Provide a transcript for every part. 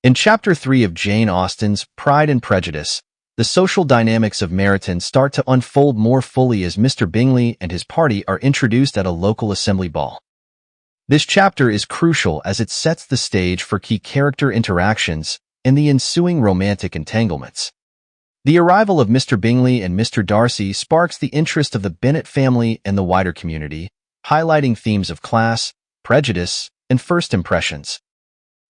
In Chapter 3 of Jane Austen's Pride and Prejudice, the social dynamics of Meryton start to unfold more fully as Mr. Bingley and his party are introduced at a local assembly ball. This chapter is crucial as it sets the stage for key character interactions and the ensuing romantic entanglements. The arrival of Mr. Bingley and Mr. Darcy sparks the interest of the Bennet family and the wider community, highlighting themes of class, prejudice, and first impressions.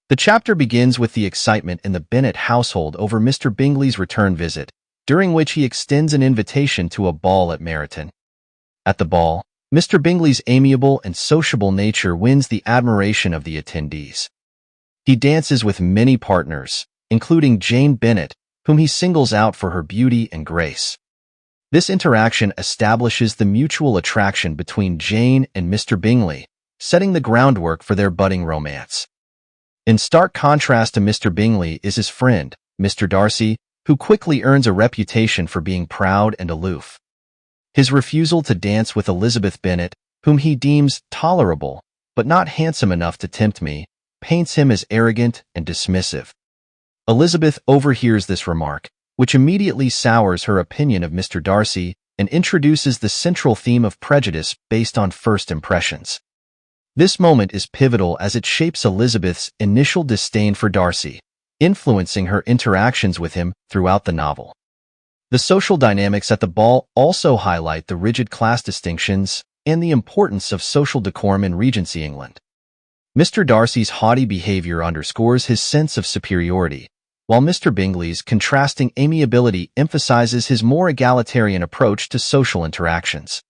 The chapter begins with the excitement in the Bennet household over Mr. Bingley's return visit, during which he extends an invitation to a ball at Meryton. At the ball, Mr. Bingley's amiable and sociable nature wins the admiration of the attendees. He dances with many partners, including Jane Bennet, whom he singles out for her beauty and grace. This interaction establishes the mutual attraction between Jane and Mr. Bingley, setting the groundwork for their budding romance. In stark contrast to Mr. Bingley is his friend, Mr. Darcy, who quickly earns a reputation for being proud and aloof. His refusal to dance with Elizabeth Bennet, whom he deems tolerable, but not handsome enough to tempt me, paints him as arrogant and dismissive. Elizabeth overhears this remark, which immediately sours her opinion of Mr. Darcy and introduces the central theme of prejudice based on first impressions. This moment is pivotal as it shapes Elizabeth's initial disdain for Darcy, influencing her interactions with him throughout the novel. The social dynamics at the ball also highlight the rigid class distinctions and the importance of social decorum in Regency England. Mr. Darcy's haughty behavior underscores his sense of superiority, while Mr. Bingley's contrasting amiability emphasizes his more egalitarian approach to social interactions.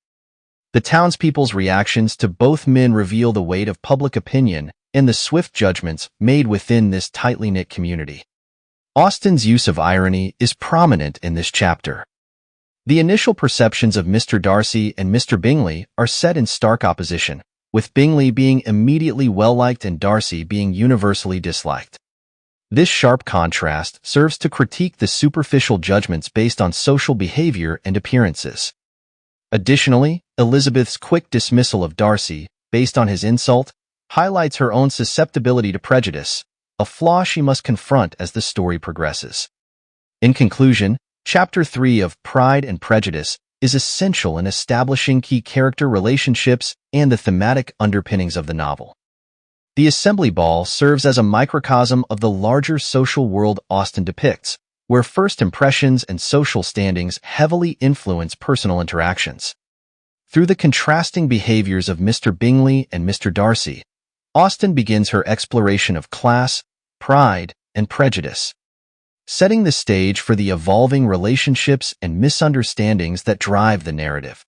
The townspeople's reactions to both men reveal the weight of public opinion and the swift judgments made within this tightly knit community. Austen's use of irony is prominent in this chapter. The initial perceptions of Mr. Darcy and Mr. Bingley are set in stark opposition, with Bingley being immediately well-liked and Darcy being universally disliked. This sharp contrast serves to critique the superficial judgments based on social behavior and appearances. Additionally, Elizabeth's quick dismissal of Darcy, based on his insult, highlights her own susceptibility to prejudice, a flaw she must confront as the story progresses. In conclusion, Chapter 3 of Pride and Prejudice is essential in establishing key character relationships and the thematic underpinnings of the novel. The assembly ball serves as a microcosm of the larger social world Austen depicts, where first impressions and social standings heavily influence personal interactions. Through the contrasting behaviors of Mr. Bingley and Mr. Darcy, Austen begins her exploration of class, pride, and prejudice, setting the stage for the evolving relationships and misunderstandings that drive the narrative.